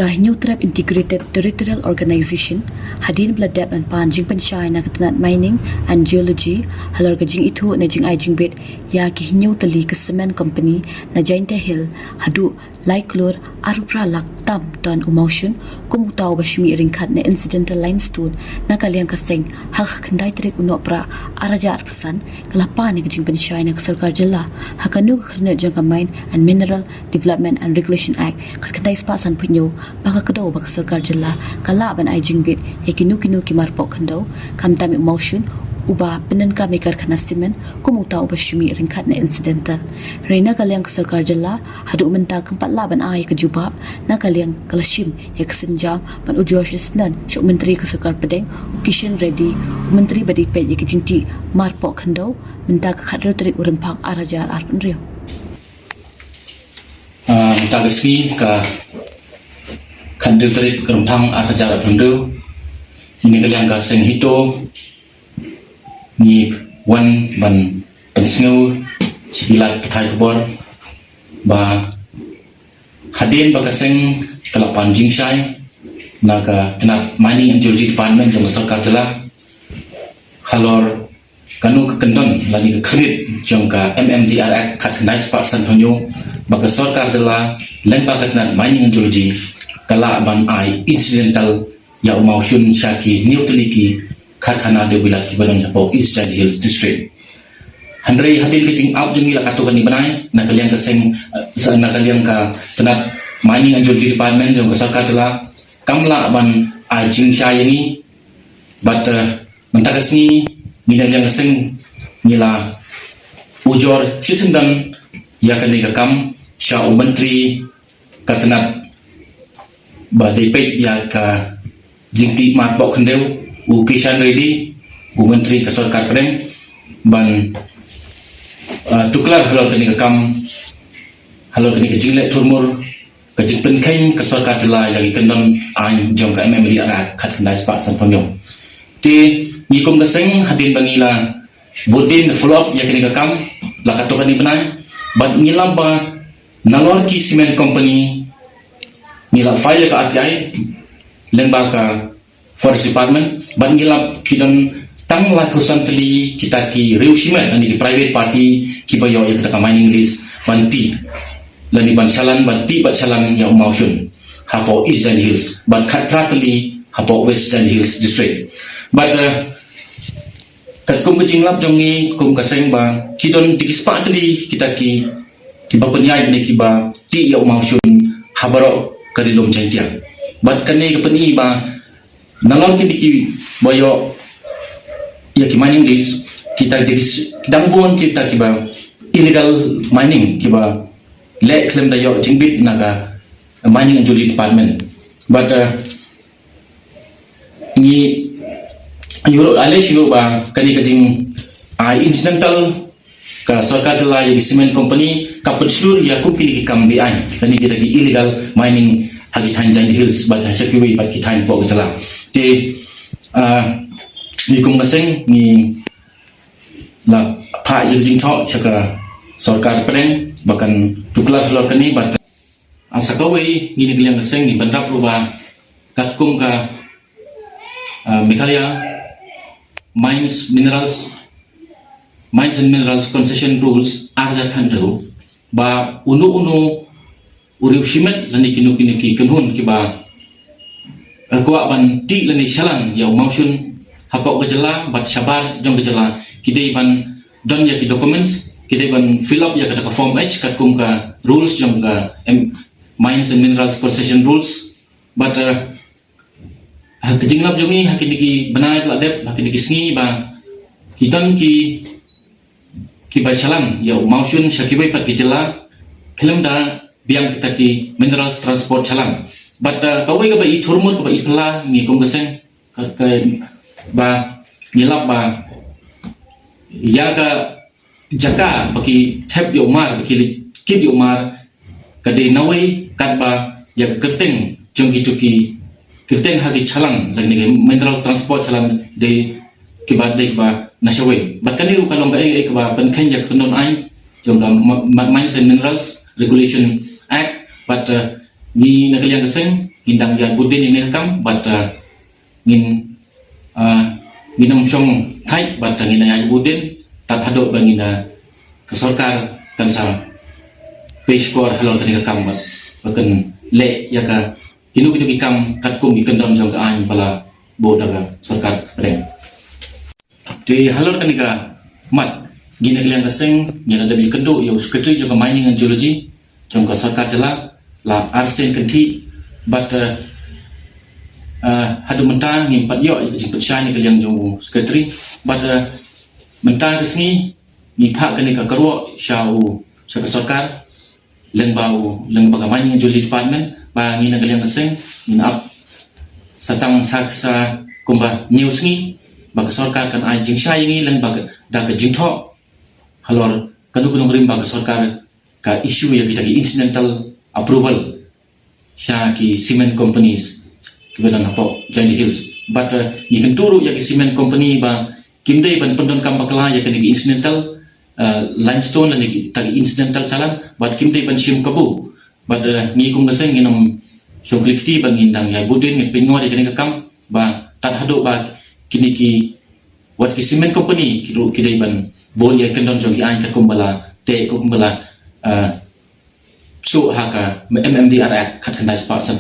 ka New Trap Integrated Territorial Organization hadin beladap an panjing pensyai na ketenat mining and geology halor kajing itu na jing ajing bet ya ki New Tali ke Cement Company na Jainte Hill hadu laiklor arupra lak tam dan emotion kumutaw bashmi ringkat na incidental limestone na kaliang kaseng hak kendai terik unok pra arajar pesan kelapa ni kajing pensyai na keserkar jela hakanu kernet jangka mine and mineral development and regulation act kendai sepasan punyo baka kedau baka serkar jela kala ban ajing bit ya kinu ki marpok kendau kam tam emotion uba penen kami karkhana simen kumuta uba shumi ringkat na incidental reina kaliang keserkar jela hadu menta kempat laban ai ke jubab na kaliang kalashim ya kesenjam ban ujo shisnan syuk menteri keserkar pedeng ukishan ready menteri badi pet ya kejingti marpok kendau menta ke khadro terik urempang arajar arpen rio tagasgi ka khadro terik urempang arajar arpen rio ini kaliang ka seng hito ni wan ban pensngu silat thai kbor ba hadin bakaseng kala panjing shai naga tenat mining and geology department jong sarkar jela halor kanu ke kendon lani ke kredit jong ka MMDR Act khat kendai spak san thonyo baka sarkar jela len ba tenat mining and geology kala ban ai incidental ya umaushun shaki neutraliki Kharkhana de wilayah Kibaran Japok East Jandi Hills District. Handrai hadin keting out jengi la katukan ni benai na kalian keseng na kalian ka tenat mining and geology department jong sarkar jela kamla ban ajing syai ni but mentakas ni kalian keseng nila ujor sisendan ya kani ka kam sya menteri ka tenat ba depet ya ka jingti marpok kendeu Ukishan ready, Menteri Keserkar Pedeng, ban tuklar halal kini kekam, halal kini kejilek turmur, kejimpen kain Keserkar jela yang ikendon ain jong ke MMDR kat kendai sepak samponyong. Ti nyikum keseng hadin bangila bodin follow up yang kini kekam, lakatokan ni benai, bat ngilaba Nalorki Cement Company, ngilap file ke RTI, lembah ke Forest Department ban ngilap kidan tang la perusahaan teli kita ki reusimen ani ki private party ki bayo ya kita mining list banti lani ban salan banti bat salan ya umausun hapo East Jandi Hills ban khatra teli hapo West Jandi Hills district but kat kum kejinglap jongi kum kaseng ba kidon dikispa teli kita ki ba penyai ni ki ba ti ya umausun habaro karilom jantiang but kane ke peni ba nalong ki boyo ya ki mining list kita dikis dangbuan kita ki ba illegal mining ki ba le claim da yo jingbit naga mining and geology department but ni euro alish yo ba kani kajing incidental ka sarkar jela ya cement company kaput seluruh ya kumpini ki kam bi ai kani kita ki illegal mining hagi than Jandi Hills bat hasakiwi bat ki than po jela ti ni kum kaseng ni la pha jing tho chaka sarkar pedeng bahkan tuklar halor kani bat asakawi ni kalian kaseng ni bandap ruba katkum ka Meghalaya mines and minerals concession rules arja khandru ba unu uriu shimet lani kinu ki kenhun ki ba kuat ban ti lani shalan ya umausun hapok gejala bat sabar jong gejala kidai ban don ya ki documents kidai ban fill up ya kata ka form H kat kum ka rules jong ka mines and minerals concession rules but kejinglap jongi hakini ki benai la dep hakini ki sngi ba kitan ki ba shalan ya umausun syakibai pat gejala kelem da biang kita ki minerals transport chalang but kawai ka ba i thurmur ka ba i thla ngi kum kaseng ka ba nilap ba ya ka jaka baki thep yo mar baki kid yo mar ka de nawai kat ba ya kerteng jong gitu ki kerteng hagi chalang lagi mineral transport chalang de ki ba nasawai but kani ru kalong ga ka ba penken ya kunon ai jong ka mines and minerals regulation act but ni nakaliang kaseng hindang ya budin ini kam bat ngin nginam syong thai bat ngin ya budin tat hadok bangina ke sarkar kan sa peskor halor kan kam bat bakan le ya ka kinu kam kat kum ikan dam jong an bala bodaga sarkar reng di halor kan mat gina kalian kaseng gina dabi kendo yo secretary jong mining and geology jong ka sarkar jala la arsen kanti but hadu mentang ngin pat yo jing percaya ni kalian jong secretary but mentang kesni ni thak kan ka karwo syau sa sarkar leng baga mining and geology department ba ngina kalian kaseng ngin up satang saksa kumba news ni baga sarkar kan ai jing sha ini leng baga daga jing tho halor kanu rim baga sarkar ka issue ya kita ki incidental approval sya ki cement companies kebetulan apa Jandy Hills but ni kan turu ya ki cement company ba kimdei ban pendon kam bakla ya ki incidental limestone ni tagi incidental jalan but kimdei ban sim kabu but ni kum gaseng nginam syoklikti bang indang ya budin ni pengo ya ki kam ba tat hado ba kini ki wat ki cement company kidai ban bon ya kendon jogi an ka kumbala te kumbala so haka MMDR Act kat kandai sepak san